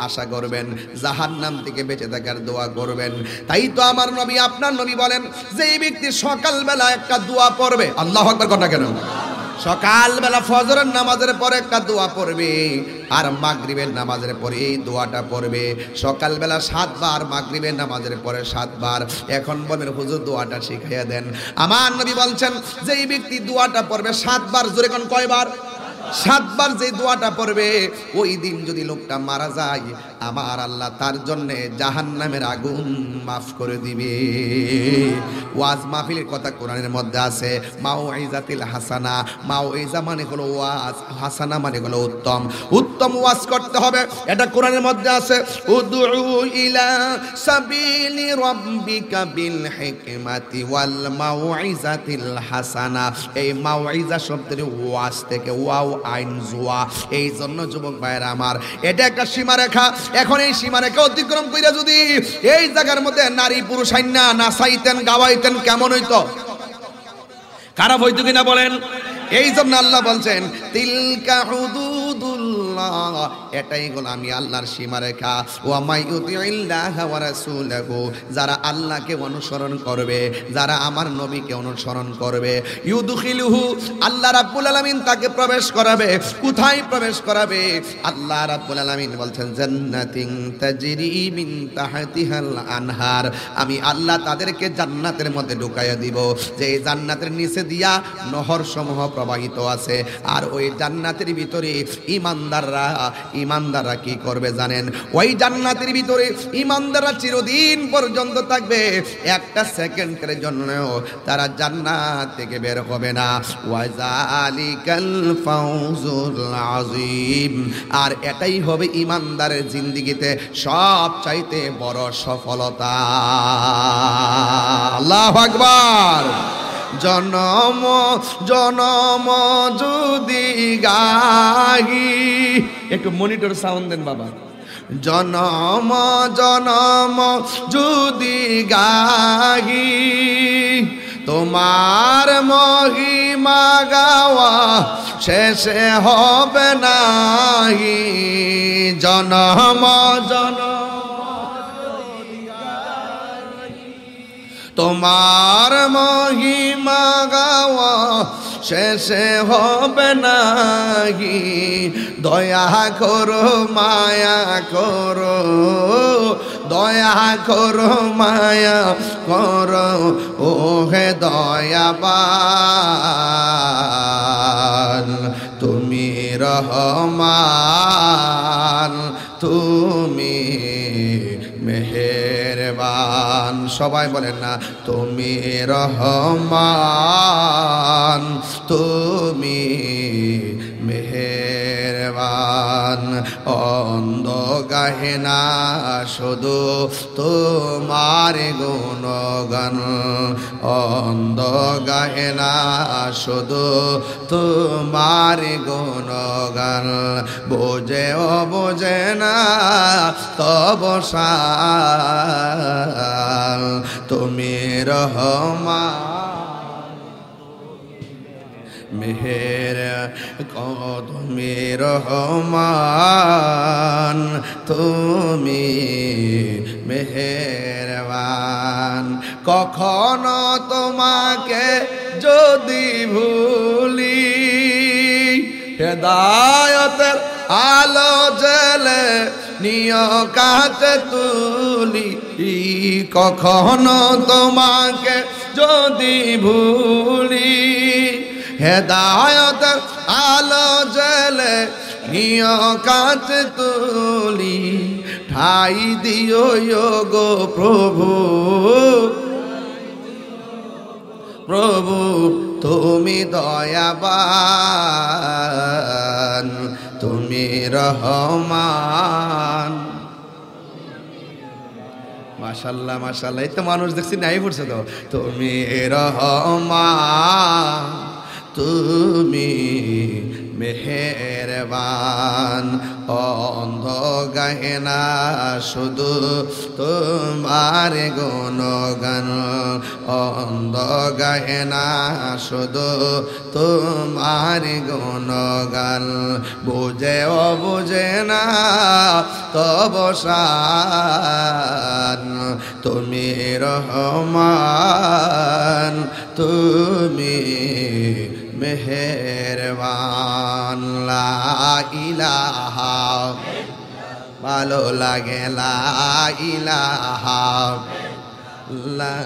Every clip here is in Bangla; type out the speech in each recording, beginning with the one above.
আশা করবেন, জাহান্নাম থেকে বেঁচে থাকার দোয়া করবেন। তাই তো আমার নবী, আপনার নবী বলেন যে এই ব্যক্তি সকালবেলা একটা দোয়া পড়বে, আল্লাহু আকবার কথা কেন, সকালবেলা ফজরের নামাজের পরে একটা দোয়া পড়বে, আর মাগরিবের নামাজের পরে এই দোয়াটা পড়বে। সকালবেলা 7 বার, মাগরিবের নামাজের পরে 7 বার। এখন বলেন হুজুর দোয়াটা শিখাইয়া দেন। আমার নবী বলছেন যে এই ব্যক্তি দোয়াটা পড়বে 7 বার। জোরে কোন কয়বার? 7 বার যে দোয়াটা পড়বে, ওই দিন যদি লোকটা মারা যায়, আমার আল্লাহ তার জন্য জাহান্নামের আগুন মাফ করে দিবে। ওয়াজ মাহফিলের কথা কোরআনের মধ্যে আছে, মাউইজাতিল হাসানা। মাউইজা মানে হলো ওয়াজ, হাসানা মানে হলো উত্তম। উত্তম ওয়াজ করতে হবে, এটা কোরআনের মধ্যে আছে। উদউ ইলা সাবিলি রাব্বিকা বিল হিকমাতি ওয়াল মাউইজাতিল হাসানা। এই মাউইজা শব্দের ওয়াজ থেকে ওয়াও আইন জুয়া, এই জন্য যুবক ভাইরা আমার, এটা একটা সীমারেখা। এখন এই সীমারেখা অতিক্রম কইরা যদি এই জায়গার মধ্যে নারী পুরুষ আইনা নাচাইতেন, গাওয়াইতেন, কেমন হইতো? খারাপ হইতো কিনা বলেন? এই জন্য আল্লাহ বলছেন তিলকা হুদুদুল্লাহ, এটাই হলো আমি আল্লাহর সীমারেখা। ওয়া মাইয়ুতিল্লাহা ওয়া রাসূলাহু, যারা আল্লাহকে অনুসরণ করবে, যারা আমার নবীকে অনুসরণ করবে, ইউদখিলুহু, আল্লাহ রাব্বুল আলামিন তাকে প্রবেশ করাবে। কোথায় প্রবেশ করাবে? আল্লাহ রাব্বুল আলামিন বলছেন জান্নাতিন তাজরি মিন তাহতিহাল আনহার, আমি আল্লাহ তাদেরকে জান্নাতের মধ্যে ঢুকাইয়া দিব, যে এই জান্নাতের নিচে দিয়া নহর সমূহ প্রবাহিত আছে। আর ওই জান্নাতের ভিতরে ইমানদাররা কি করবে জানেন? ওই জান্নাতের ভিতরে ইমানদাররা চিরদিন পর্যন্ত থাকবে, একটা সেকেন্ডের জন্য তারা জান্নাত থেকে বের হবে না। ওয়াজালিকাল ফাউজুল আযীম, আর এটাই হবে ইমানদারের জিন্দেগিতে সব চাইতে বড় সফলতা। আল্লাহু আকবার। জনম জনম যদি গাহি, একটু মনিটর সাউন্ড দেন বাবা। জনম জনম যদি গাহি, তোমার মহিমা গাওয়া শেষে হবে নাহি। জনম জনম তোমার মহিমা গাওয়া শেষে হবে নাহি। দয়া করো মায়া করো, দয়া করো মায়া করো, ও হে দয়াবান, তুমি রহমান, তুমি মেহেরবান। সবাই বলেন না, তুমি রহমান, তুমি মেহেরবান। অন্ধ গাহে না শুধু তোমার গুণগান, অন্ধ গাহে না শুধু তোমার গুণগান। বোঝেও বোঝে না তব শান, তুমি রহমান মেহের, তুমি রহমান, তুমি মেহেরবান। কখনো তোমাকে যদি ভুলি, হেদায়েতের আলো জেলে নিয় কাছে তুলি। কখনো তোমাকে যদি ভুলি, হেদায়েতের আলো জেলে নিয় কাছে তুলি। ঠাই দিও গো প্রভু, প্রভু তুমি দয়াবান, তুমি রহমান। মাশাআল্লাহ মাশাআল্লাহ, এই তো মানুষ দেখছি নাই পড়ছে তো। তুমি রহমান, তুমি মেহেরবান। অন্ধ গাহে না শুধু তোমার গুণগান, অন্ধ গাহে না শুধু তোমার গুণগান। বুঝেও বুঝে না তব শান, তুমি রহমান, তুমি মেহেরবান। লা ইলাহা, ভালো লাগে লা ইলাহা, লা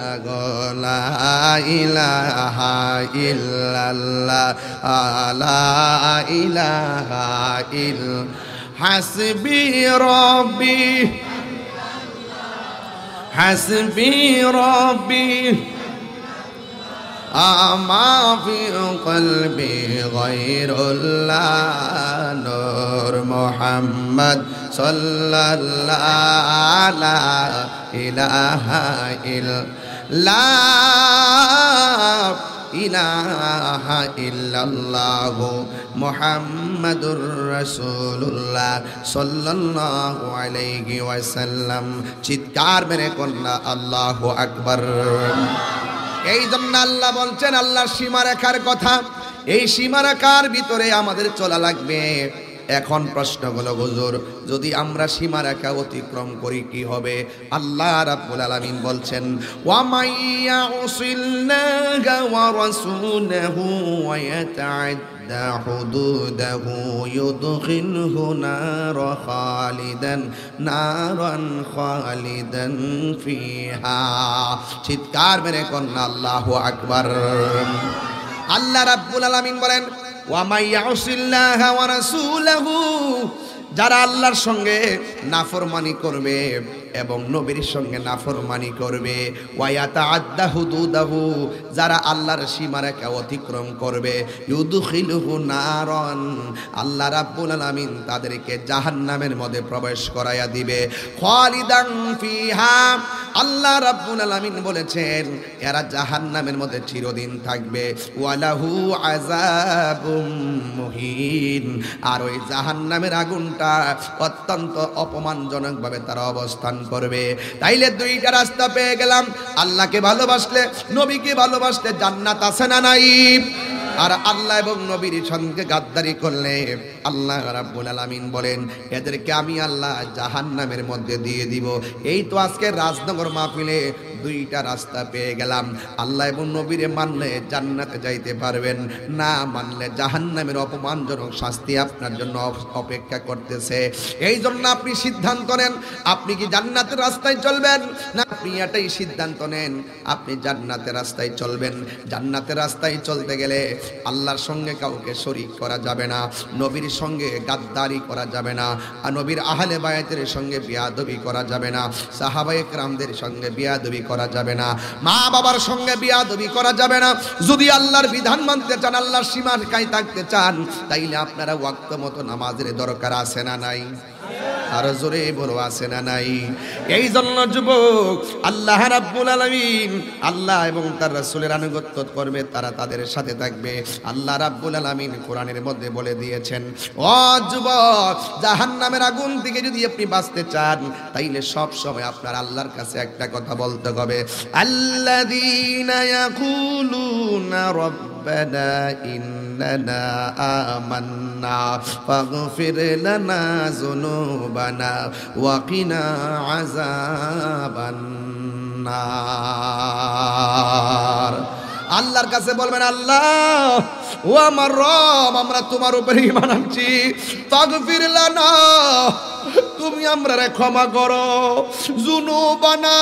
ইলাহা ইল্লাল্লাহ, লা ইলাহা হাসবি রব্বি, হাসবি রব্বি আমা ফি কলবি গায়রুল্লাহ। নূর মুহাম্মদ সাল্লাল্লাহু লা ইলাহা ইল্লাল্লাহ, ইলাহা ইল্লাল্লাহ মুহাম্মাদুর রাসূলুল্লাহ সাল্লাল্লাহু আলাইহি ওয়াসাল্লাম। চিৎকার মেরে কন্যা আল্লাহু আকবার। এই জন্য আল্লাহ বলছেন আল্লাহর সীমারেখার কথা, এই সীমারেখার ভিতরে আমাদের চলা লাগবে। এখন প্রশ্ন হলো হুজুর, যদি আমরা সীমারেখা অতিক্রম করি কি হবে? আল্লাহ রাব্বুল আলামিন বলছেন ওয়া মাইয়াউসিল্লাহা ওয়া রাসূলাহু ওয়া ইয়াতাআদ্দা হুদুদাহু ইউদখিলহু নারান খালিদান ফিহা। চিৎকার মেরে কন্যা আল্লাহু আকবার। আল্লাহ রাব্বুল আলামিন বলেন ওয়া মাইয়াউসিল্লাহা ওয়া রাসূলাহু, যারা আল্লাহর সঙ্গে নাফরমানি করবে এবং নবীর সঙ্গে নাফরমানি করবে, ওয়া ইয়াতাআদ্দা হুদুদাহু, যারা আল্লাহর সীমারেখা অতিক্রম করবে, ইউদখিলুহু নারান, আল্লাহ রাব্বুল আলামিন তাদেরকে জাহান্নামের মধ্যে প্রবেশ করায়া দিবে, খালিদান ফিহা। আল্লাহ রাব্বুল আলামিন বলেছেন এরা জাহান্নামের মধ্যে চিরদিন থাকবে। ওয়ালাহু আযাবুম মুহিন, আর ওই জাহান্নামের আগুনটা অত্যন্ত অপমানজনকভাবে তারা অবস্থান করবে। তাইলে দুইটা রাস্তা পেয়ে গেলাম, আল্লাহকে ভালোবাসলে, নবীকে ভালোবাসলে জান্নাত আছে না নাই? আর আল্লাহ এবং নবীর সঙ্গে গাদ্দারি করলে আল্লাহ রাব্বুল আলামিন বলেন এদেরকে আমি আল্লাহ জাহান্নামের মধ্যে দিয়ে দিব। এই তো আজকে রাজনগর মাহফিলে দুইটা রাস্তা পেয়ে গেলাম। আল্লাহ এবং নবীরে মানলে জান্নাতে যাইতে পারবেন, না মানলে জাহান্নামের অপমানজনক শাস্তি আপনার জন্য অপেক্ষা করতেছে। এই জন্য আপনি সিদ্ধান্ত নেন আপনি কি জান্নাতের রাস্তায় চলবেন, না আপনি এটাই সিদ্ধান্ত নেন আপনি জান্নাতের রাস্তায় চলবেন। জান্নাতের রাস্তায় চলতে গেলে আল্লাহর সঙ্গে কাউকে শরীক করা যাবে না, নবীর সঙ্গে গাদ্দারি করা যাবে না, আর নবীর আহলে বায়াতের সঙ্গে বিয়াদবি করা যাবে না, সাহাবায়ে কেরামদের সঙ্গে বিয়াদবি করা যাবে না, মা বাবার সঙ্গে বিয়াদবি করা যাবে না। যদি আল্লাহর বিধান মানতে চান, আল্লাহর সীমারেখায় থাকতে চান, তাইলে আপনারা ওয়াক্ত মতো নামাজের দরকার আছে না নাই? আর জোরে বড় আছে না নাই? এই জন্য যুবক, আল্লাহ রাব্বুল আলামিন আল্লাহ এবং তার রাসূলের আনুগত্য করবে, তারা তাদের সাথে থাকবে। আল্লাহ রাব্বুল আলামিন কোরআনের মধ্যে বলে দিয়েছেন, ও যুবক, জাহান্নামের আগুন থেকে যদি আপনি বাঁচতে চান, তাইলে সব সময় আপনার আল্লাহর কাছে একটা কথা বলতে হবে, আল্লাযীনা ইয়াকুলুনা রব্বানা ইন্নানা আমান্না ফাগফির লানা যুনুবানা ওয়া কিনা আযাবান নার। আল্লাহর কাছে বলবেন, আল্লাহ ও আমার রব, আমরা তোমার উপরে ঈমান আনছি, ফাগফির লানা, তুমি আমরারে ক্ষমা করো, যুনুবানা,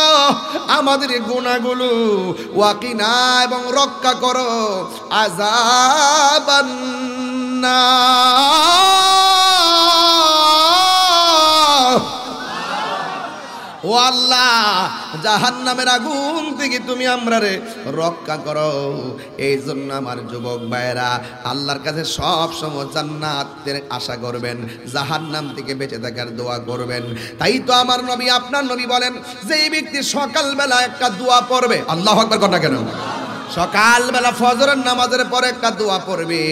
আমাদের গুনাহগুলো, ওয়া কিনা, এবং রক্ষা করো, আযাবান নার। ও আল্লাহ, জাহান্নামের আগুন থেকে তুমি আমরারে রক্ষা করো। এই জন্য আমার যুবক ভাইরা আল্লাহর কাছে সব সময় জান্নাতের আশা করবেন, জাহান্নাম থেকে বেঁচে থাকার দোয়া করবেন। তাই তো আমার নবী, আপনার নবী বলেন যে এই ব্যক্তি সকালবেলা একটা দোয়া পড়বে, আল্লাহু আকবার কথা কেন, সকালবেলা ফজরের নামাজের পরে একটা দোয়া পড়বে,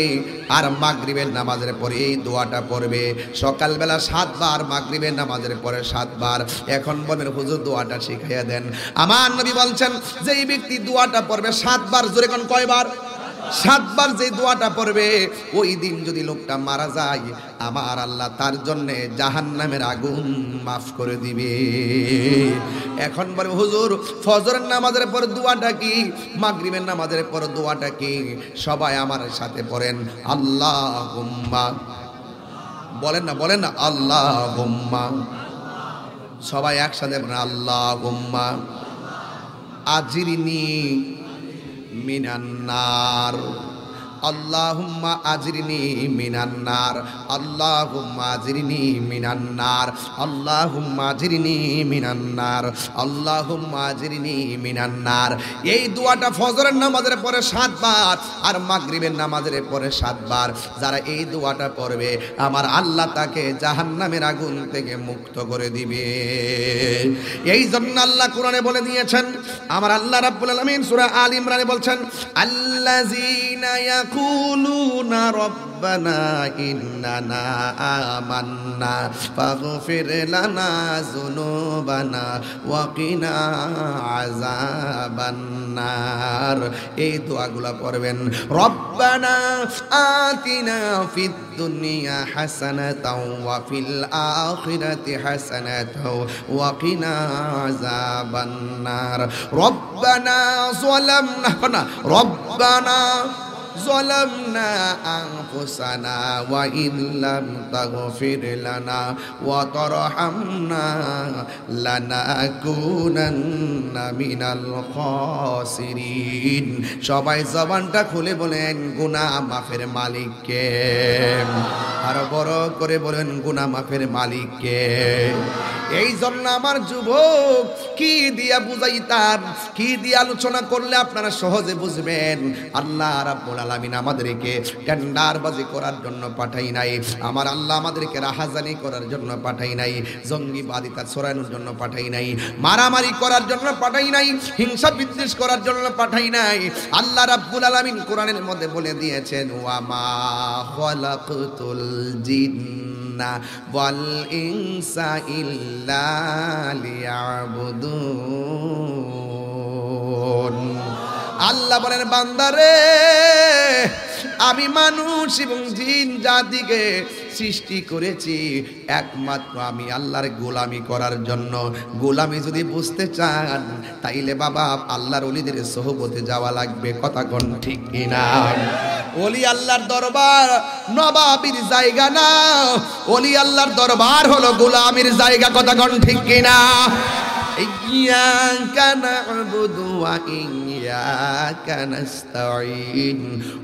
আর মাগরিবের নামাজের পরে এই দোয়াটা পড়বে। সকালবেলা 7 বার, মাগরিবের নামাজের পরে 7 বার। এখন বলেন হুজুর দোয়াটা শিখাইয়া দেন। আমার নবী বলছেন যে এই ব্যক্তি দোয়াটা পড়বে 7 বার, জোরে কোন কয়বার? 7 বার যে দোয়াটা পড়বে, ওই দিন যদি লোকটা মারা যায়, আমার আল্লাহ তার জন্য জাহান্নামের আগুন মাফ করে দিবে। এখন বলে হুজুর ফজরের নামাজের পর দোয়াটা কি, মাগরিবের নামাজের পর দোয়াটা কি? সবাই আমার সাথে পড়েন আল্লাহুম্মা, বলেন না আল্লাহুম্মা, সবাই একসাথে বলেন আল্লাহুম্মা আজিরনি মিনান নার, আল্লাহুম্মা আজিরনি মিনান নার, আল্লাহুম্মা আজিরনি মিনান নার, আল্লাহুম্মা আজিরনি মিনান নার, আল্লাহুম্মা আজিরনি মিনান নার। এই দোয়াটা ফজরের নামাজের পরে 7 বার, আর মাগরিবের নামাজের পরে 7 বার। যারা এই দোয়াটা পড়বে, আমার আল্লাহ তাকে জাহান্নামের আগুন থেকে মুক্ত করে দিবে। এই জন্য আল্লাহ কোরআনে বলে দিয়েছেন, আমার আল্লাহ রাব্বুল আলামিন সূরা আল ইমরানে বলছেন, আল্লাযীনা ইয়াকুলুনা রব্বানা ইন্নানা আমান্না ফাগফির লানা যুনুবানা ওয়া কিনা আযাবান নার। এই দোয়াগুলো পড়বেন। রব্বানা আতিনা ফিদ দুনিয়া হাসানাতাও ওয়া ফিল আখিরাতি হাসানাতাও ওয়া কিনা আযাবান নার। রব্বানা ظلمنا أنفسنا وإن لم تغفر لنا وترحمنا لنكونن من الخاسرين। সবাই জবানটা খুলে বলেন গুনাহ মাফের মালিক কে? আর বড় করে বলেন গুনাহ মাফের মালিক কে? এই জন্য আমার যুবক, কি দিয়া বুঝাইতাম, কি দিয়ে আলোচনা করলে আপনারা সহজে বুঝবেন। আল্লাহ রাব্বুল আলামিন আমাদেরকে টেন্ডারবাজি করার জন্য পাঠাই নাই। আমার আল্লাহ আমাদেরকে রাহাজানি করার জন্য পাঠাই নাই, জঙ্গিবাদিতা ছড়ানোর জন্য পাঠাই নাই, মারামারি করার জন্য পাঠাই নাই, হিংসা বিদ্বেষ করার জন্য পাঠাই নাই। আল্লাহ রাব্বুল আলামিন কোরআনের মধ্যে বলে দিয়েছেন, ওয়া মা খালাকতুল জিন্না ওয়াল ইনসা ইল্লা লিয়াবুদুন। আল্লাহ বলেন, বান্দারে আমি মানুষ এবং জিন জাতিকে সৃষ্টি করেছি একমাত্র আমি আল্লাহর গোলামি করার জন্য। গোলামি যদি বুঝতে চান, তাইলে বাবা আল্লাহর ওলিদের সোহবতে যাওয়া লাগবে। কথা কোন ঠিক কিনা? ওলি আল্লাহর দরবার নবাবির জায়গা না, ওলি আল্লাহর দরবার হলো গোলামির জায়গা। কথা কোন ঠিক কিনা? ইয়্যাকা না'বুদু ওয়া ইয়্যাকা নাস্তাঈন।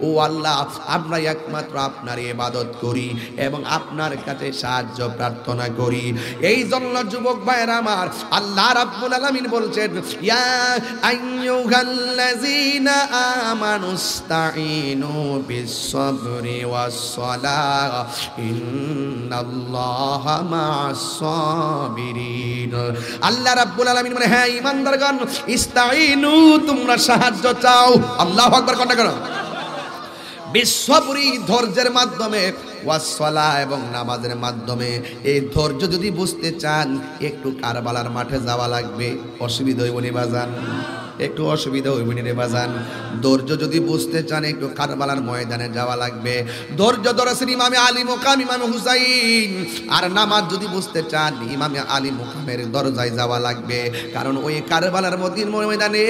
ও আল্লাহ, আমরা একমাত্র আপনার ইবাদত করি এবং আপনার কাছে সাহায্য প্রার্থনা করি। এই জন্য যুবক ভাইরা আমার, আল্লাহ রাব্বুল আলামিন বলছেন, ইয়া আইয়ুহাল্লাযীনা আমানুস্তাঈনু বিস-সাবরি ওয়াস-সালাহ ইন্নাল্লাহা মা'আস-সাবিরিন। আল্লাহ রাব্বুল আলামিন মানে, হ্যাঁ ঈমানদারগণ, ইস্তাঈনু, তোমরা সাহায্য চাও। আল্লাহু আকবার। কথা কেন? বিশ্বপুরি, ধৈর্যের মাধ্যমে, ওয়াসসালাহ, এবং নামাজের মাধ্যমে। এই ধৈর্য যদি বুঝতে চান, একটু কারবালার মাঠে যাওয়া লাগবে। অসুবিধা হইব নি বাজান? একটু অসুবিধা হইব নি রে বাজান? ধৈর্য যদি বুঝতে চান, একটু কারবালার ময়দানে যাওয়া লাগবে। ধৈর্য ধরেছেন ইমামে আলী মুকাম, ইমামে হুসাইন। আর নামাজ যদি বুঝতে চান, ইমামে আলী মুকামের দরজায় যাওয়া লাগবে। কারণ ওই কারবালার ময়দানে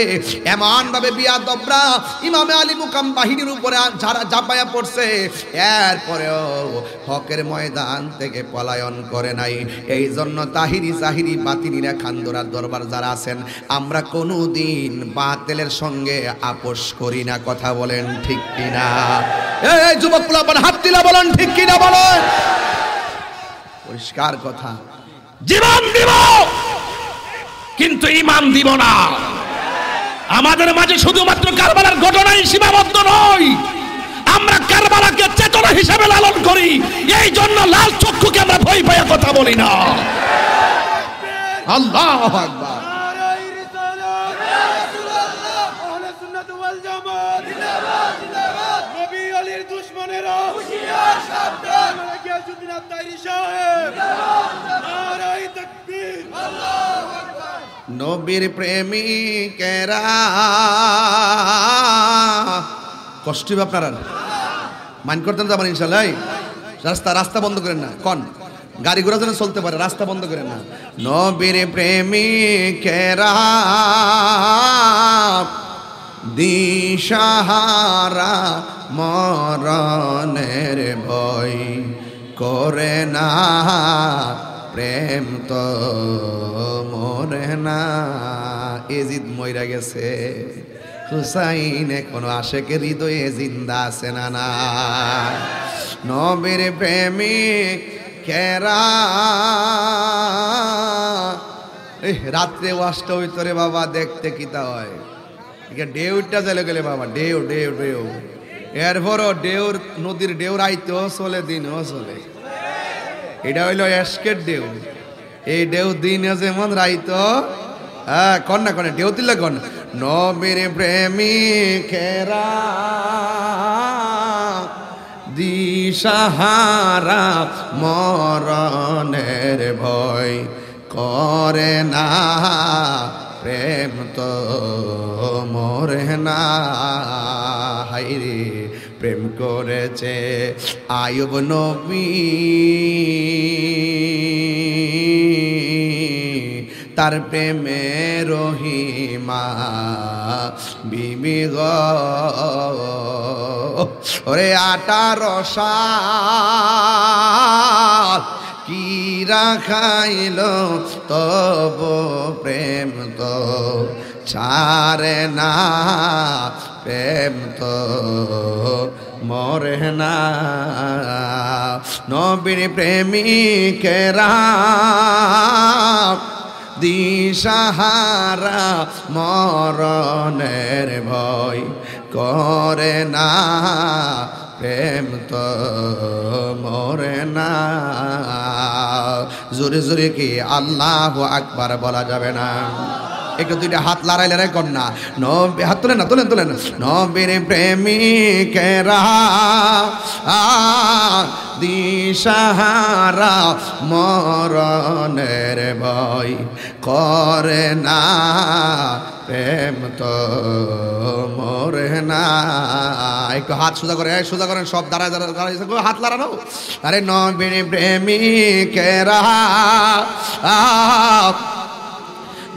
এমন ভাবে বিয়াদবরা ইমামে আলী মুকাম বাহিনীর উপরে যারা ঝাঁপায়া পড়ছে, এরপরেও হকের ময়দান থেকে পলায়ন করে নাই। এই জন্য তাহিরি জাহিরি বাতিনিরা খান্দোরার দরবার যারা আছেন, আমরা কোনোদিন বাতিলের সঙ্গে আপোষ করি না। কথা বলেন ঠিক কিনা? এই যুবক পোলাপান হাত দিলা বলেন ঠিক কিনা বলেন? পরিষ্কার কথা। জীবন দিব কিন্তু ঈমান দিব না। আমাদের মাঝে শুধুমাত্র কারবালার ঘটনাই সীমাবদ্ধ নয়, আমরা কারবালাকে চেতনা হিসেবে লালন করি। এই জন্য লাল চক্ষুকে আমরা ভয় পাইয়া কথা বলি না। আল্লাহু আকবার। নবীর প্রেমিকেরা কষ্ট হবে আপনারা মাইন্ড করতেন যাবেন ইনশাল্লাহ। রাস্তা বন্ধ করেন না, কন গাড়ি ঘোড়া যেন চলতে পারে, রাস্তা বন্ধ করেন না। নবীর প্রেমিকেরা দিশাহারা মরণের ভয় করে না, প্রেম তো মরে না। এজিদ মইরা গেছে, হুসাইন এখনো আশেকের হৃদয়ে জিন্দা আছে না না। নবীর প্রেমিক কেরা রাত্রে ওয়াশটা হইতো রে বাবা, দেখতে কিতা হয় ডেউটা চলে গেলে বাবা, ঢেউ ঢেউ ঢেউ। এরপরও ঢেউর নদীর ঢেউর আইতেও চলে দিনও চলে। এটা হইলো এসকের ঢেউ। এই ঢেউ দিনে যেমন রাইতো, হ্যাঁ কন্যা কন্যা ঢেউ দিলে কন। নবীর প্রেমিকেরা দিশাহারা মরণের ভয় করে না, প্রেম তো মরে না। হাইরে প্রেম করেছে আয়ুব নবী, তার প্রেমে রহিমা বিবি গো। ওরে 18 সাল কি রাখাইল তব প্রেম তো ছাড়ে না, প্রেম তো মরে না। নবীর প্রেমিকেরা দিশাহারা মরণের ভয় করে না, প্রেম তো মরে না। জোরে জোরে কি আল্লাহু আকবার বলা যাবে না? একটু দুইটা হাত লড়াই লড়াই কর না। নবী হাত তোলেন না, তোলেন তোলেন। নবীর প্রেমিকেরা দিশাহারা মরণের ভয় করে না, প্রেম তো মরে না। একটু হাত সোজা করে, সোজা করেন সব দাঁড়ায় দাঁড়ায় হাত লাগানো। আরে নবীর প্রেমিকেরা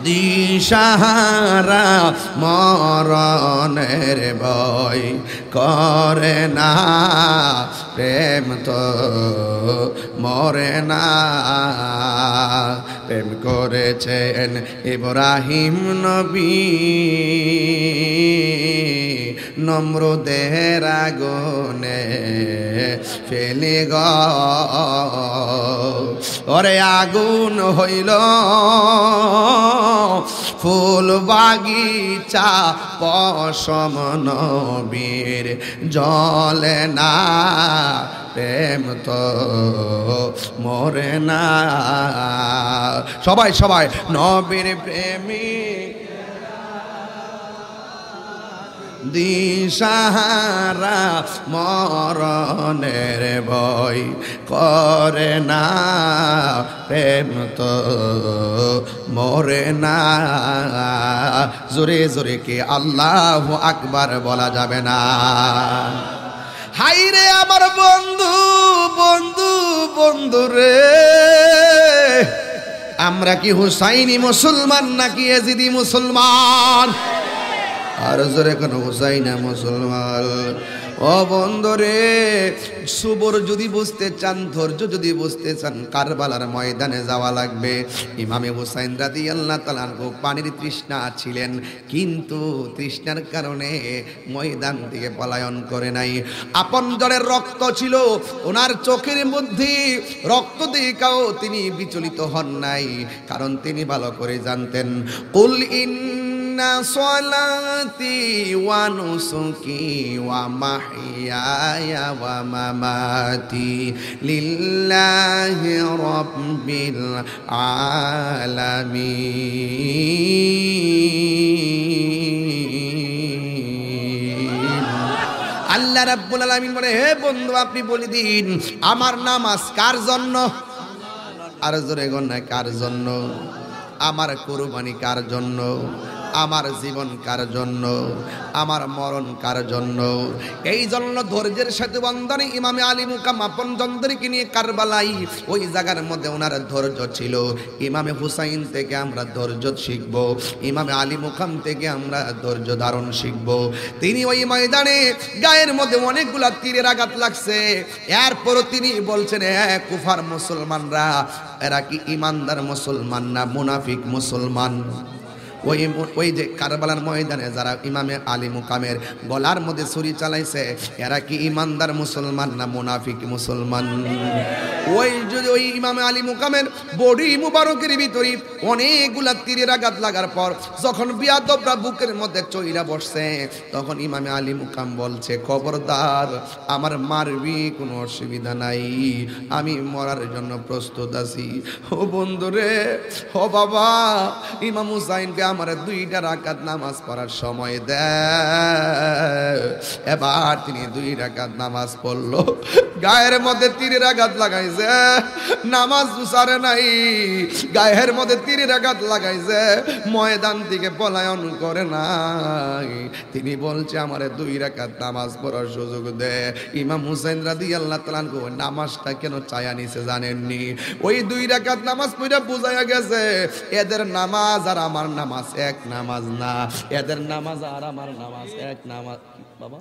দিশাহারা মরণের ভয় করে না, প্রেম তো মরে না। প্রেম করেছেন ইব্রাহিম নবী, নমরুদের আগুনে ফেলে গো। ওরে আগুন হইল ফুল বাগিচা, পশম নবীর জলে না, প্রেম তো মরে না। সবাই সবাই নবীর প্রেমিক দিশাহারা মরণের ভয় করে না, প্রেম তো মরে না। জোরে জোরে কি আল্লাহু আকবার বলা যাবে না? হাইরে আমার বন্ধু বন্ধু বন্ধু রে, আমরা কি হুসাইনি মুসলমান নাকি এজিদি মুসলমান? আর জোরে কোন হুসাইনা মুসলমান। ও বন্ধুরে, সুবর যদি বুঝতে চান, ধৈর্য যদি বুঝতে চান, কারবালার ময়দানে যাওয়া লাগবে। ইমামে হুসাইন রাদিয়াল্লাহু তাআলা আনহু পানির তৃষ্ণা ছিলেন, কিন্তু তৃষ্ণার কারণে ময়দান থেকে পলায়ন করে নাই। আপনজনের রক্ত ছিল ওনার চোখের মধ্যে, রক্ত দেখাও তিনি বিচলিত হন নাই, কারণ তিনি ভালো করে জানতেন কুল ইন্না সলাতি ওয়া নুসুকি ওয়া মাহইয়ায়া ওয়া মামাতি লিল্লাহি রাব্বিল আলামিন। আল্লাহ রাব্বুল আলামিন বলে, হে বন্ধু আপনি বলে দিন আমার নামাজ কার জন্য? আর জোরে গন্না, কার জন্য? আমার কুরবানি কার জন্য? আমার জীবন কার জন্য? আমার মরণ কার জন্য? এই জন্য ধৈর্যের সাথে বন্ধনে ইমামে আলী মুকাম আপন জনদেরকে নিয়ে কারবালাই ওই জায়গার মধ্যে ওনার ধৈর্য ছিল। ইমামে হুসাইন থেকে আমরা ধৈর্য শিখব, ইমামে আলী মুকাম থেকে আমরা ধৈর্য ধারণ শিখব। তিনি ওই ময়দানে গায়ের মধ্যে অনেকগুলা তীরের আঘাত লাগছে, এরপরও তিনি বলছেন, হ্যাঁ কুফার মুসলমানরা এরা কি ইমানদার মুসলমান না মুনাফিক মুসলমান? ওই যে কারবালার ময়দানে যারা ইমামে আলী মুকামের গলার মধ্যে ছুরি চালাইছে এরা কি ইমানদার মুসলমান না মুনাফিক মুসলমান? ওই যদি ওই ইমামে আলী মুকামের বডি মুবারকের ভিতরে অনেকগুলা তীরের আঘাত লাগার পর যখন বিয়াদবরা বুকের মধ্যে চইরা বসছে, তখন ইমামে আলী মুকাম বলছে, খবরদার আমার মারবি, কোনো অসুবিধা নাই, আমি মরার জন্য প্রস্তুত আছি। ও বন্ধুরে, ও বাবা, ইমাম হুসাইনকে আমার 2টা রাকাত নামাজ পড়ার সময় দেয়। এবার তিনি 2 রাকাত নামাজ পড়লো, গায়ের মধ্যে তীরের আঘাত লাগাইছে, নামাজ উসারে নাই, গায়ের মধ্যে তীরের আঘাত লাগাইছে, ময়দান থেকে পলায়ন করে নাই। তিনি বলছে আমার 2 রাকাত নামাজ পড়ার সুযোগ দে। ইমাম হুসাইন রাদিয়াল্লাহু তাআলা আনহু নামাজটা কেন চায়া নিছে জানেননি? ওই 2 রাকাত নামাজ পড়া বুঝায়া গেছে এদের নামাজ আর আমার নামাজ এক নামাজ না, এদের নামাজ আর আমার নামাজ এক নামাজ। বাবা,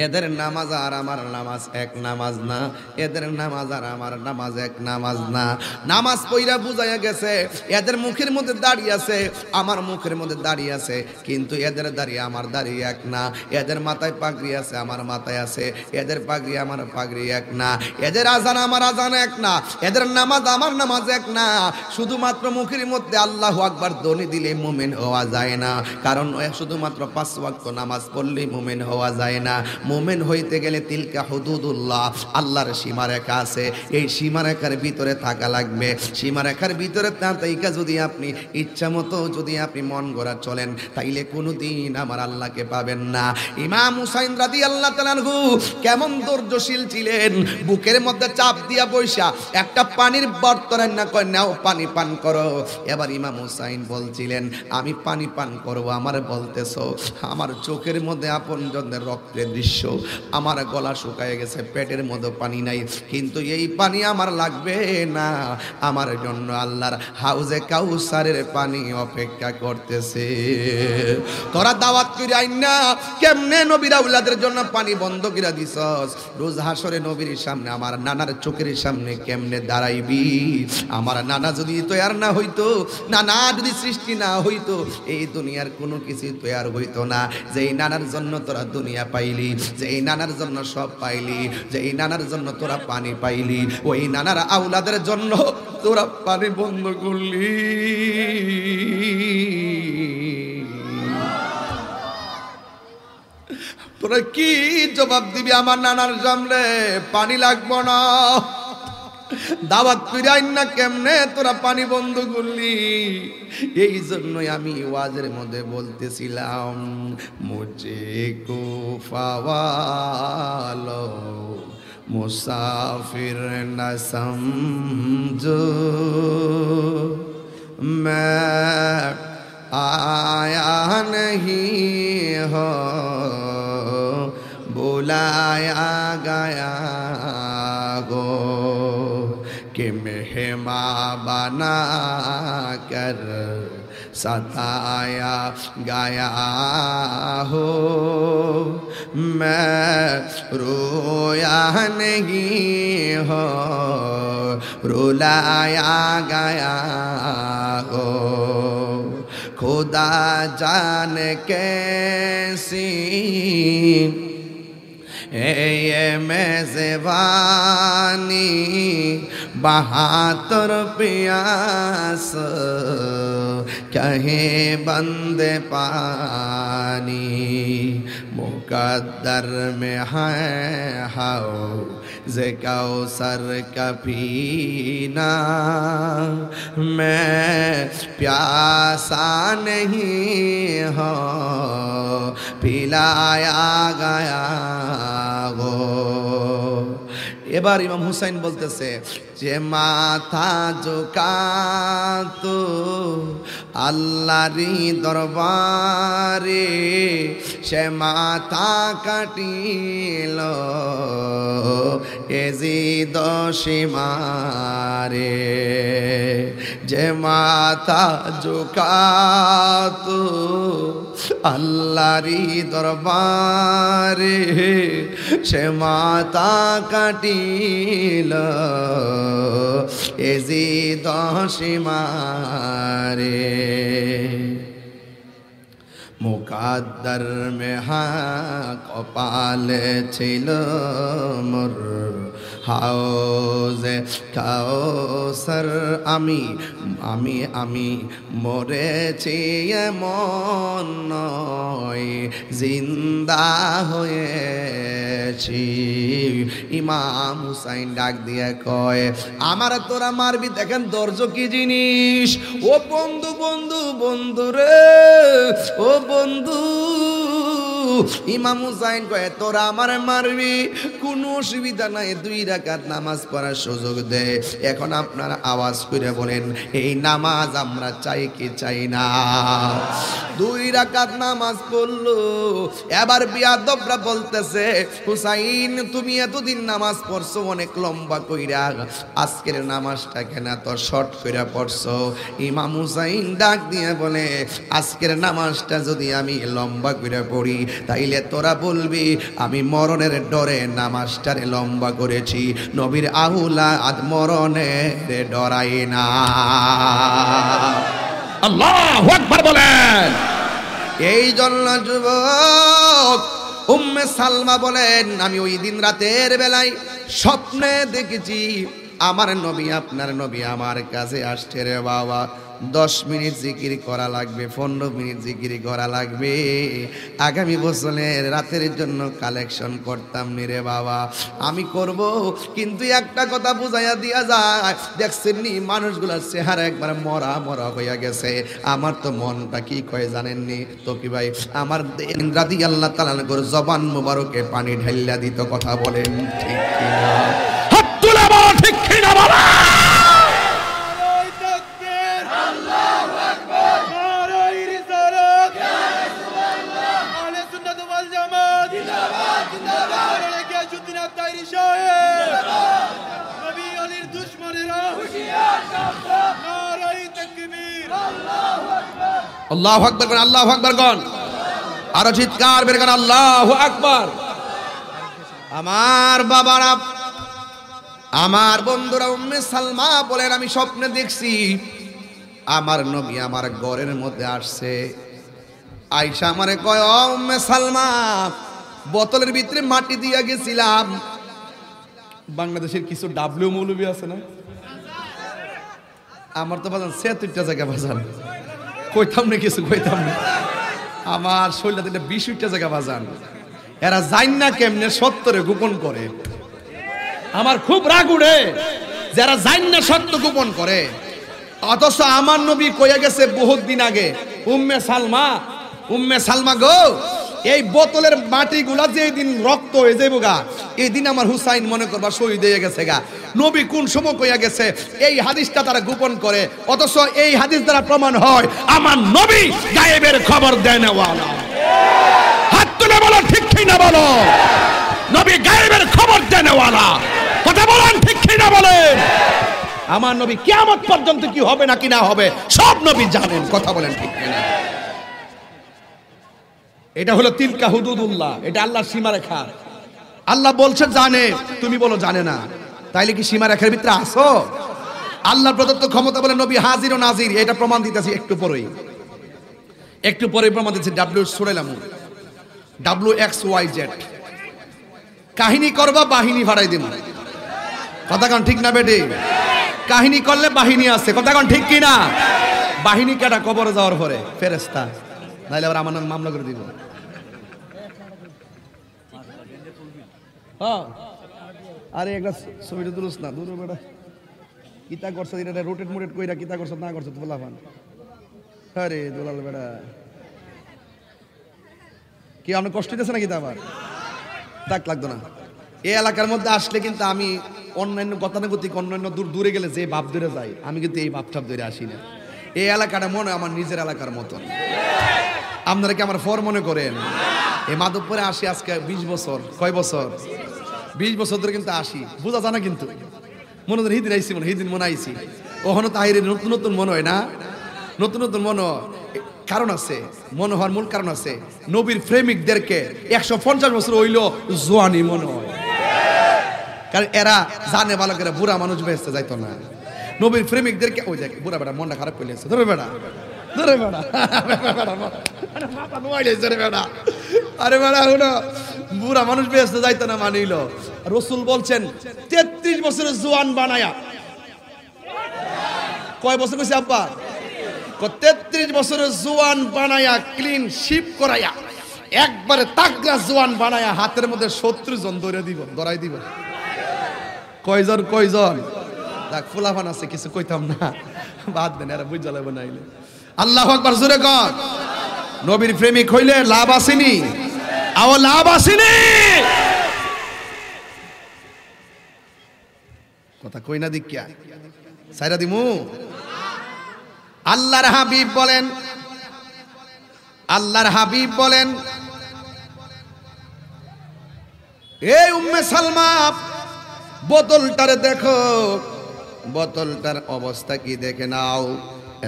এদের নামাজ আর আমার নামাজ এক নামাজ না, এদের নামাজ আর আমার নামাজ এক নামাজ না। নামাজ পইরা বুঝাইয়া গেছে এদের মুখের মধ্যে দাড়ি আছে, আমার মুখের মধ্যে দাড়ি আছে, কিন্তু এদের দাড়ি আমার দাড়ি এক না, এদের মাথায় পাগড়ি আছে আমার মাথায় আছে, এদের পাগড়ি আমার পাগড়ি এক না, এদের আজান আমার আজান এক না, এদের নামাজ আমার নামাজ এক না। শুধুমাত্র মুখের মধ্যে আল্লাহু আকবার ধ্বনি দিলে মুমিন হওয়া যায় না, কারণ শুধুমাত্র 5 ওয়াক্ত নামাজ পড়লেই মুমিন হওয়া যায় না। মুমিন হইতে গেলে তিলকা হুদুদুল্লাহ, আল্লাহর সীমারেখা আছে, এই সীমারেখার ভিতরে থাকা লাগবে। সীমারেখার ভিতরে থাকা যদি আপনি ইচ্ছা মতো যদি আপনি মন গড়া চলেন, তাইলে কোনোদিন আমার আল্লাহকে পাবেন না। ইমাম হুসাইন রাদিয়াল্লাহু তাআলা আনহু কেমন ধৈর্যশীল ছিলেন, বুকের মধ্যে চাপ দিয়া বৈশা একটা পানির বর্তমান না কয় নাও পানি পান করো। এবার ইমাম হুসাইন বলছিলেন আমি পানি পান করব, আমার বলতেছো আমার চোখের মধ্যে আপনজনদের রক্তের দৃশ্য, আমার গলা শুকায় গেছে, পেটের মধ্যে পানি নাই, কিন্তু এই পানি আমার লাগবে না, আমার জন্য আল্লাহর হাউজে কাউসারের পানি অপেক্ষা করতেছে। তোরা দাওয়াত করে আইন না কেমনে নবীর আউলাদের জন্য পানি বন্ধ করে দিছস, রোজ হাসরে নবীর সামনে আমার নানার চোখের সামনে কেমনে দাঁড়াইবি? আমার নানা যদি তৈয়ার না হইতো, নানা যদি সৃষ্টি না হইতো, এই দুনিয়ার কোনো কিছু তৈয়ার হইতো না। যেই নানার জন্য তোরা দুনিয়া পাইলি, যে এই নানার জন্য সব পাইলি, যে এই নানার জন্য তোরা পানি পাইলি, ওই নানার আউলাদের জন্য তোরা পানি বন্ধ করলি। তোরা কি জবাব দিবি আমার নানার সামনে? পানি লাগবো না, দাওয়াত ফিরাই না কেমনে তোরা পানি বন্ধ করলি? এই জন্যই আমি ওয়াজের মধ্যে বলতেছিলাম মুঝে কো ফাওয়ালো মুসাফির না সমঝো मैं आया नहीं हो बुलाया गया हो कि मेहमान बना कर सताया गया हो। मैं रोया नहीं हो रुलाया गया हो। खुदा जान कैसी ये मेज़बानी बहातर प्यास कहे बंदे पानी मुकद्दर में है हाओ जे कौसर का पीना। मैं प्यासा नहीं हो পিলায়া গায়া গো। এবার ইমাম হুসাইন বলতেছে যে মাথা ঝুকাতো আল্লাহরি দরবারে, সে মাথা কাটিল এজিদ সীমারে। যে মাথা ঝুকাতো আল্লাহরি দরবারে, সে মাথা কাটিল এজিদ সীমারে। মুকাদ্দার মে হা কপালে ছিল মোর হাউজে কাউসার, আমি আমি আমি মরেছি এমন নয়, জিন্দা হয়েছি। ইমাম হুসাইন ডাক দিয়ে কয় আমার তোরা মারবি, দেখেন দর্জ কি জিনিস। ও বন্ধু বন্ধু বন্ধু রে, ও বন্ধু। ইমাম হুসাইন কয় তোরা আমার মারবি, কোনো অসুবিধা নাই, 2 রাকাত নামাজ পড়ার সুযোগ দে। এখন আপনারা আওয়াজ করে বলেন এই নামাজ আমরা চাই কি চাই না? 2 রাকাত নামাজ পড়লো। এবার বিয়াদবরা বলতেছে হুসাইন তুমি এতদিন নামাজ পড়ছো অনেক লম্বা কইরা, আজকের নামাজটা কেন এত শর্ট কইরা পড়ছো? ইমাম হুসাইন ডাক দিয়ে বলে আজকের নামাজটা যদি আমি লম্বা কইরা পড়ি তাইলে তোরা বলবি আমি মরণের ডরে নামাজটারে লম্বা করেছি। নবীর আহুলাদ মরণের ডরাই না। আল্লাহু আকবার বলেন। এই জন্য যুবক উম্মে সালমা বলেন আমি ওই দিন রাতের বেলায় স্বপ্নে দেখেছি আমার নবী আপনার নবী আমার কাছে আসছে রে বাবা। 10 মিনিট জিকির করা লাগবে, 15 মিনিট জিকির করা লাগবে। আগামী বছরের রাতের জন্য কালেকশন করতাম নি রে বাবা, আমি করব। কিন্তু একটা কথা বুঝাইয়া দিয়া যায়, দেখছেন নি মানুষগুলোর চেহারা একবার মরা মরা হইয়া গেছে। আমার তো মনটা কি কয় জানেননি তো কি ভাই, আমার রাদিয়াল্লাহু তাআলা জবান মুবারকে পানি ঢাইলা দিত। কথা বলেন ঠিক কিনা? হাত তুলে বলো ঠিক কিনা বাবা। আল্লাহু আকবার কোন, আল্লাহু আকবার কোন, আরো চিৎকার বের করেন আল্লাহু আকবার। আমার বাবারা আমার বন্ধুরা উম্মে সালমা বলেন আমি স্বপ্নে দেখছি আমার নবী আমার ঘরের মধ্যে আসছে। আয়েশা আমারে কয় ও উম্মে সালমা বোতলের ভিতরে মাটি দিয়া গেছিলাম। বাংলাদেশের কিছু ডাবলু মৌলবী আছে না, আমার তো বাজান 76টা জায়গা বাজান, কইতাম না কিছু কইতাম না, আমার শরীরটা 20টা জায়গা বাজান। এরা জান না কেমনে সত্যরে গোপন করে। আমার খুব রাগ উঠে যারা জান না সত্য গোপন করে। অথচ আমার নবী কইয়া গেছে বহুত দিন আগে উম্মে সালমা গো এই বোতলের মাটিগুলা যে দিন রক্ত হয়ে যাইব গা এই দিন আমার হুসাইন মনে করবা শহীদ হয়ে গেছে গা। নবী কোন সময় কইয়া গেছে এই হাদিসটা তারা গোপন করে, অথচ এই হাদিস দ্বারা প্রমাণ হয় আমার নবী গায়েবের খবর দেয় না ওয়ালা। হাত তুলে বলো ঠিক কি না বলো, নবী গায়েবের খবর দেয় না ওয়ালা। কথা বলেন ঠিক কি না বলেন? আমার নবী কিয়ামত পর্যন্ত কি হবে না কি না হবে সব নবী জানেন। কথা বলেন ঠিক কি না? এটা হলো তিলকা হুদুদুল্লাহ, এটা আল্লাহর সীমারেখা। আল্লাহ বলছে জানে, তুমি বলো জানে না, তাইলে কি সীমারেখার ভিতরে আসো? আল্লাহর প্রদত্ত ক্ষমতা বলে নবী হাজির ও নাজির, এটা প্রমাণ দিতেছি একটু পরেই প্রমাণ দিতেছি। WXYZ কাহিনী করবা বাহিনী ভাড়াই দিব। কথা কোন ঠিক না বেটি? কাহিনী করলে বাহিনী আছে। কথা কোন ঠিক কি না? বাহিনী কাটা কবরে যাওয়ার পরে ফেরেশতা, নাইলে আবার আমার নামে মামলা করে দিব। হ্যাঁ আরে একটা ছবিটা তুলস না দূর বেটা, কিতা করছ এটা রোটেট মোটেট কইরা কিতা করছ না করছ বলা ফান। আরে দুলাল বেটা কি অনেক কষ্ট দিতেছে নাকি? তা আবার ডাক লাগতো না। এই এলাকার মধ্যে আসলে কিন্তু আমি অন্যান্য গতানুগতিক অন্যান্য দূরে গেলে যে ভাব ধরে যাই, আমি কিন্তু এই ভাবটাপ ধরে আসি না। এই এলাকাটা মনে হয় আমার নিজের এলাকার মতন। আপনারা কি আমার ফর মনে করেন? এই মাধবপুরে আসি আজকে 20 বছর। কয় বছর? 20 বছর ধরে কিন্তু আসি, বোঝা যায় না কিন্তু। মনে হয় হিদিন আইসি, হিদিন মনে আইসি, ওখানে তাহিরের নতুন নতুন মনে হয় না, নতুন নতুন মনে কারণ আছে, মনে হওয়ার মূল কারণ আছে। নবীর প্রেমিকদেরকে 150 বছর হইল জোয়ানি মনে হয়, কারণ এরা জানে ভালো করে বুড়া মানুষ বেঁচতে যাইতো না। নবীর প্রেমিকদেরকে ওই দেখ বুড়া বেড়া মনটা খারাপ করে লেগেছে, ধরে বেড়া ধরে বেড়া আরে বেড়া হলো বুড়া মানুষ বেঁচতে যাইতো না মানিল। রসুল বলছেন 33 বছরের জোয়ান বানায়া, কয় বছর কইছে আব্বা? 33 বছরের জোয়ান বানায়া, ক্লিন শিপ করাইয়া, একবারে তাগড়া জোয়ান বানায়া হাতের মধ্যে 70 জন ধরাই দিব। কয়জন? কয়জন? দেখ ফুলাফান আছে, কিছু কইতাম না, বাদ দেন, এরা বুঝ জ্বালাবো নাইলে। আল্লাহু আকবার, জোরে কর। নবীর প্রেমিক হইলে লাভ আসেনি? আও লাভ আসেনি? কথা কই না দিকিয়া সাইরা দিমু। আল্লাহর হাবিব বলেন, আল্লাহর হাবিব বলেন, এই উম্মে সালমা বোতলটারে দেখো, বোতলটার অবস্থা কি দেখে নাও।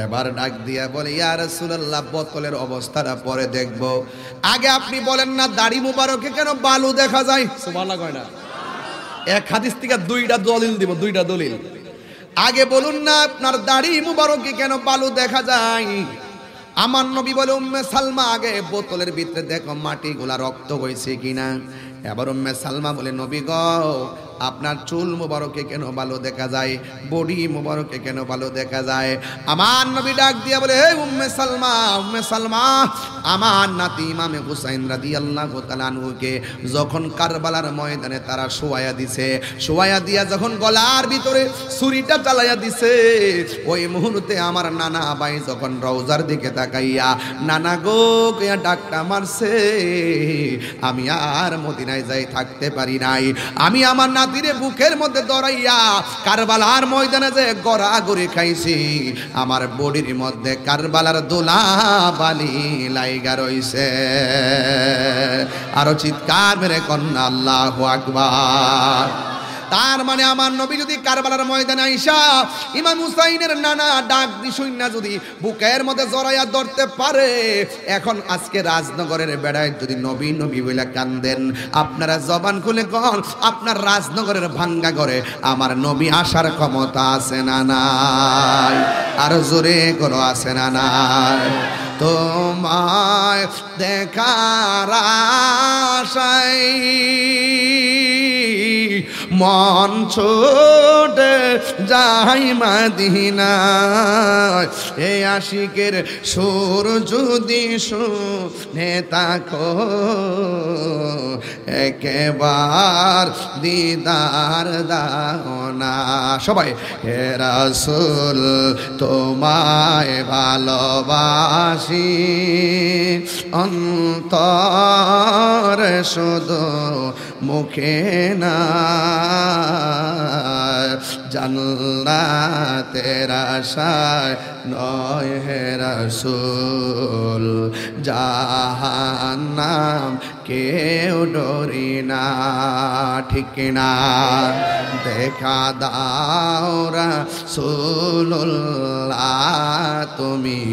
এবার ডাক দিয়া বলে, ইয়া রাসূলুল্লাহ, বোতলের অবস্থাটা পরে দেখব, আগে আপনি বলেন না দাড়ি মুবারকে কেন বালু দেখা যায়? সুবহানাল্লাহ কয় না? এক হাদিস থেকে 2টা দলিল দিব, 2টা দলিল। আগে বলুন না আপনার দাড়ি মুবারকে কেন বালু দেখা যায়? আমার নবী বলে, উম্মে সালমা আগে বোতলের ভিতরে দেখো মাটিগুলা রক্ত হয়েছে কিনা। এবার উম্মে সালমা বলে, নবী গো, আপনার চুল মুবারকে কেন ভালো দেখা যায়, বডি মুবারকে কেন ভালো দেখা যায়? আমার নবী ডাক দিয়া বলে, হে উম্মে সালমা, উম্মে সালমা, আমার নাতি ইমামে হুসাইন রাদিয়াল্লাহু তাআলা আনহুকে যখন কারবালার ময়দানে তারা শোয়ায়া দিছে, শোয়ায়া দিয়া যখন গলার ভিতরে ছুরিটা চালাইয়া দিছে, ওই মুহূর্তে আমার নানা ভাই যখন রওজার দিকে তাকাইয়া নানা গো কইয়া ডাকটা মারছে, আমি আর মদিনায় যাই থাকতে পারি নাই। আমি আমার নাতিরে বুকের মধ্যে দরাইয়া কারবালার ময়দানে যে গড়াগড়ি খাইছি, আমার বডির মধ্যে কারবালার দোলা বালি লাইগা রইছে। আরো চিৎকার মেরে কন্যা আল্লাহু আকবার। তার মানে আমার নবী যদি কারবালার ময়দানে আইসা ইমাম হুসাইনের নানা ডাক দিশুই না যদি বুকের মধ্যে জড়াইয়া ধরতে পারে, এখন আজকে রাজনগরের বেড়ায় যদি নবী নবী বলে কান্দেন, আপনারা জবান খুলে কন, আপনার রাজনগরের ভাঙ্গা ঘরে আমার নবী আসার ক্ষমতা আছে না নাই? আর জোরে করো, আছে না নাই? তোমায় দেখার আশায় মন ছোটে যাই মদিনায়, এই আশিকের সুর যদি শুনে থাকো, একেবার দিদার দাও না। সবাই, হে রাসূল তোমায় ভালোবাসি, অন্তর শুধু মুখে না, জান্নাতের আশায় নয় হে রাসূল, জাহান্নাম কেউ ডরি না। ঠিক না? দেখা দাও রাসূলুল্লাহ তুমি,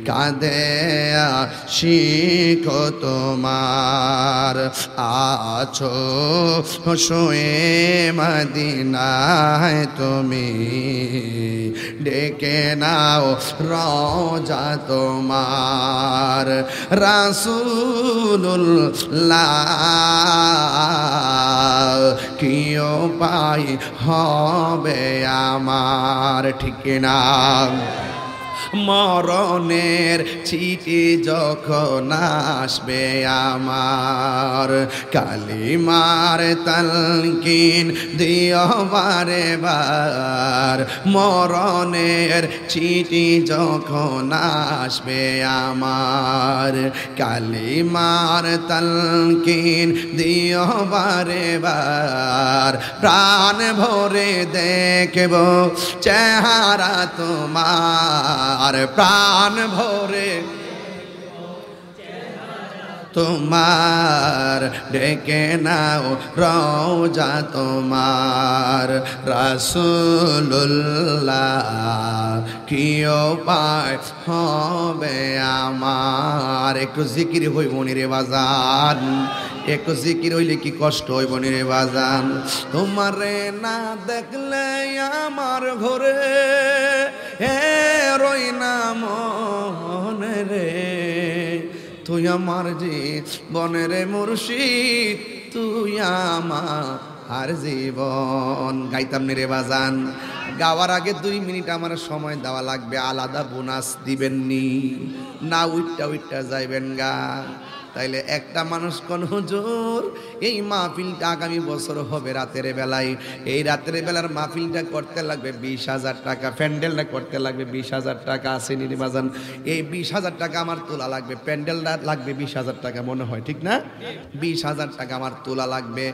কাঁদে আশিক তোমার, আছো শুয়ে মদিনায় তুমি, ডেকে নাও রওজা তোমার। রাসূলুল্লাহ কি উপায় হবে আমার? ঠিক না? মরণের চিঠি যখন আসবে আমার, কালিমার তালকিন দিও বারে বার। মরণের চিঠি যখন আসবে আমার, কালিমার তালকিন দিও বারে বার। প্রাণ ভরে দেখব চেহারা তোমার, প্রাণ ভরে তোমার, ডেকে নাও রওজা তোমার। রাসূলুল্লাহ কি উপায় হবে আমার। একটু জিকির হইব নি রে বাজান, একটু জিকির হইলে কি কষ্ট হইব নি রে বাজান। তোমারে না দেখলে আমার ঘরে রই না মনে রে, তুই আমার জীবনের মুর্শিদ, তুই আমার জীবন। গাইতাম নি রে বাজান। গাওয়ার আগে 2 মিনিট আমার সময় দেওয়া লাগবে, আলাদা বোনাস দিবেননি না, উইটটা উইটটা যাইবেন গা। তাইলে একটা মানুষ কোন হুজুর এই মাহফিলটা আগামী বছর হবে রাতের বেলায়, এই রাতের বেলার মাহফিলটা করতে লাগবে 20,000 টাকা, প্যান্ডেলটা করতে লাগবে 20,000 টাকা। আছে নির্বাচন, এই 20,000 টাকা আমার তোলা লাগবে, প্যান্ডেলটা লাগবে 20,000 টাকা, মনে হয় ঠিক না? 20,000 টাকা আমার তোলা লাগবে।